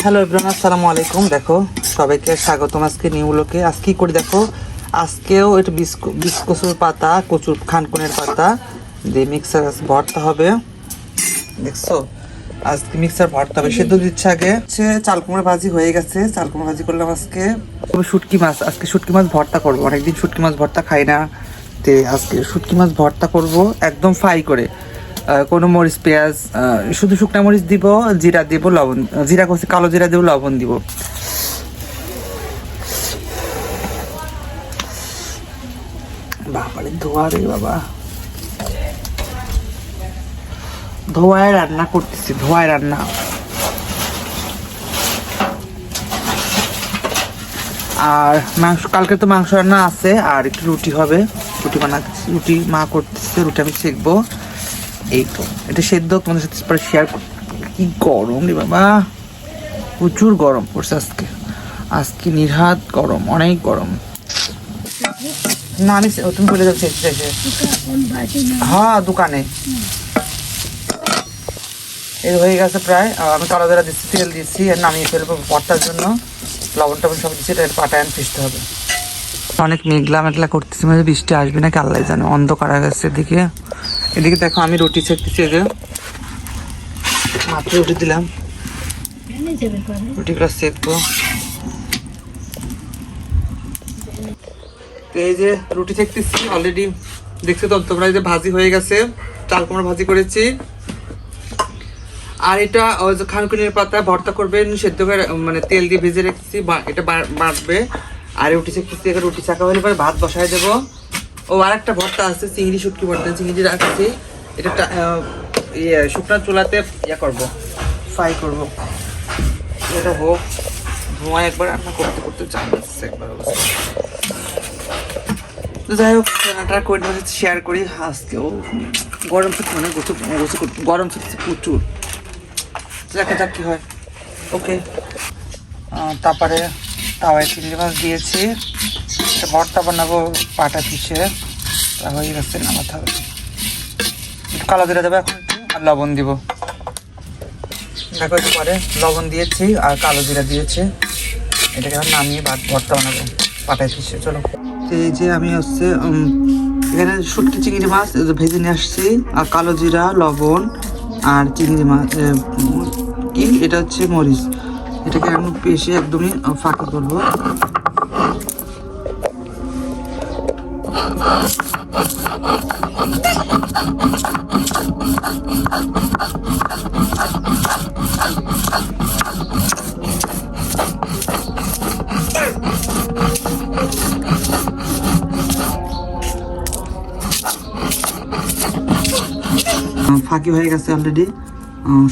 Hello everyone, আসসালামু আলাইকুম। দেখো সবাইকে স্বাগতম আজকে নিউ ব্লগে। আজকে কি করি দেখো, আজকেও একটু বিস্কুসুর পাতা, কচুর খানকুনের পাতা দিয়ে মিক্সার ভর্তা হবে। দেখছো আজকে মিক্সার ভর্তা হবে। সেদ্ধ দিচ্ছে আগে হচ্ছে চাল কুমড়ো ভাজি হয়ে গেছে। চাল কুমড়ো ভাজি করলাম আজকে। শুটকি মাছ, আজকে শুটকি মাছ ভর্তা করবো। অনেকদিন শুটকি মাছ ভর্তা খাই না, তে আজকে শুটকি মাছ ভর্তা করব একদম ফ্রাই করে। কোনো মরিচ পেঁয়াজ, শুধু শুকনা মরিচ দিব, জিরা দিব, লবণ, জিরা করছি কালো জিরা দিব, লবণ দিব। বাবারে ধোয়া রে বাবা, ধোয়ায় রান্না করতেছি, ধোয়ায় রান্না। আর মাংস, কালকে তো মাংস রান্না আছে, আর একটু রুটি হবে। রুটি বানাচ্ছি, রুটি মা করতেছে, রুটি আমি শিখবো। এই তো এটা সেদ্ধ তোমাদের সাথে পরে শেয়ার। কি গরম রে বাবা, প্রচুর গরম পড়ছে আজকে। আজকে নির্ঘাত গরম, অনেক গরম। না আমি তুমি বলে যাচ্ছি হ্যাঁ দোকানে এই হয়ে গেছে প্রায়। আমি কালো জিরা দিচ্ছি, তেল দিচ্ছি, আর নামিয়ে ফেলবো ভর্তার জন্য। লবণ টবণ সব দিচ্ছি, এটা পাটায় ফিসতে হবে। অনেক মেঘলা মেঘলা করতেছি, মানে বৃষ্টি আসবে নাকি আল্লাহ জানে, অন্ধকার হয়ে গেছে এদিকে। এদিকে দেখো আমি রুটি সেঁকতেছি, এই যে মাত্র রুটি দিলাম, রুটিগুলো সেঁকবো। এই যে রুটি সেঁকতেছি অলরেডি, দেখছো তো তোমরা, এই যে ভাজি হয়ে গেছে, চাল কুমড়ো ভাজি করেছি। আর এটা ওই যে খানকুনির পাতা ভর্তা করবেন, সেদ্ধ করে মানে তেল দিয়ে ভেজে রেখেছি, এটা বাটবে। আর রুটি সেঁকতেছি, রুটি চাকা হলে পরে ভাত বসায় দেবো। ও আর একটা ভর্তা আছে, চিংড়ি শুটকি ভর্তা, চিংড়ি রাখছি। এটা শুকনো চুলাতে করবো, ফ্রাই করবো। এটা হোক, ধোঁয়া একবার রান্না করতে করতে চাই একবার অবস্থা। যাই হোক রান্নাটা করে শেয়ার করি। আজকেও গরম থাকছে, মানে গরম থাকছে প্রচুর। দেখা যাক কি হয়। ওকে, তারপরে তাওয়ায় চিংড়ি মাছ দিয়েছি, ভর্তা বানাবো পাটা পিষে। তা হয়ে গেছে, নামাতে হবে। একটু কালো জিরা দেবো এখন, আর লবণ দিব। দেখো পরে লবণ দিয়েছি আর কালো জিরা দিয়েছি। এটাকে এখন নামিয়ে ভর্তা বানাবো পাটায় পিষে। চলো, এই যে আমি হচ্ছে এখানে শুটকি চিংড়ি মাছ ভেজে নিয়ে আসছি, আর কালো জিরা, লবণ আর চিংড়ি মাছ কি এটা হচ্ছে মরিচ। এটাকে আমি পেশে একদমই ফাঁকা করবো। ফাঁকি হয়ে গেছে অলরেডি,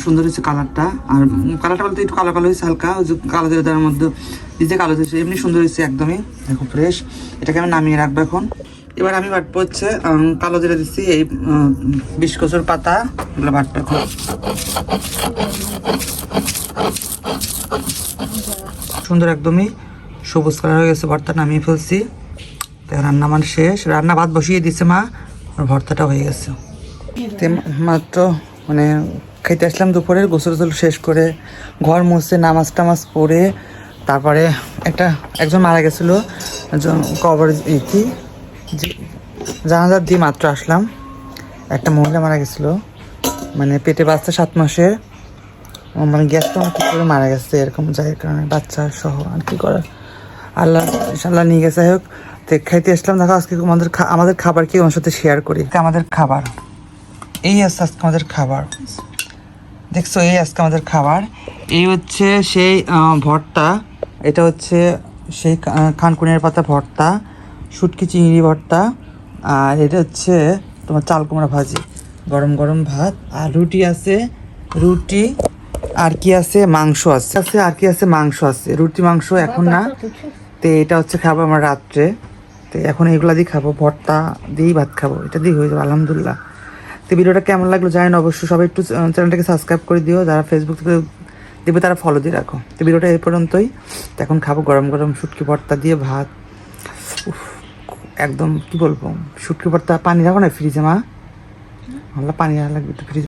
সুন্দর হয়েছে কালারটা। আর কালারটা বলতে একটু কালো কালো হয়েছে হালকা, ওই যে কালো জিরার মধ্যে নিজে কালো হয়েছে, এমনি সুন্দর হয়েছে একদমই। দেখো ফ্রেশ। এটাকে আমি নামিয়ে রাখবো এখন। এবার আমি বাটবো হচ্ছে কালো জিরা দিচ্ছি, এই বিস্কুসুর পাতা এগুলো বাটবো এখন। সুন্দর একদমই সবুজ কালার হয়ে গেছে, ভর্তা নামিয়ে ফেলছি। রান্না মানে শেষ, রান্না ভাত বসিয়ে দিচ্ছে মা, আর ভর্তাটা হয়ে গেছে। মাত্র মানে খাইতে আসলাম দুপুরের, গোসল টোসল শেষ করে ঘর মুছে নামাজ টামাজ পড়ে, তারপরে একজন মারা গেছিলো, কবর কি জানাজার দিয়ে মাত্র আসলাম। একটা মহিলা মারা গেছিলো, মানে পেটে বাচ্চা 7 মাসের, মানে গ্যাস তো কি করে মারা গেছে এরকম, যাই কারণে বাচ্চা সহ আর কি করার, আল্লাহ নিয়ে গেছে। যাই হোক, তো খাইতে আসলাম। দেখো আজকে আমাদের খাবার কি আমার সাথে শেয়ার করি। আমাদের খাবার এই আছে, আজকে আমাদের খাবার দেখছো, এই আজকে আমাদের খাবার। এই হচ্ছে সেই ভর্তা, এটা হচ্ছে সেই খানকুনের পাতা ভর্তা, শুটকি চিংড়ি ভর্তা, আর এটা হচ্ছে তোমার চাল কুমড়া ভাজি, গরম গরম ভাত, আর রুটি আছে, রুটি আর কি আছে, মাংস আছে, আর কি আছে, মাংস আছে, রুটি মাংস এখন না। তো এটা হচ্ছে খাবো আমরা রাত্রে। তো এখন এগুলা দিয়ে খাবো, ভর্তা দিয়েই ভাত খাবো, এটা দিয়ে হয়ে যাবে আলহামদুলিল্লাহ। তো ভিডিওটা কেমন লাগলো জানেন অবশ্যই, সবাই একটু চ্যানেলটাকে সাবস্ক্রাইব করে দিও, যারা ফেসবুক থেকে দেখবে তারা ফলো দিয়ে রাখো। তো ভিডিওটা এই পর্যন্তই। তো এখন খাবো গরম গরম শুটকি ভর্তা দিয়ে ভাত। একদম কি বলবো, শুটকি ভর্তা। পানি রাখো না ফ্রিজে মা, পানি রাখা লাগবে একটু ফ্রিজে।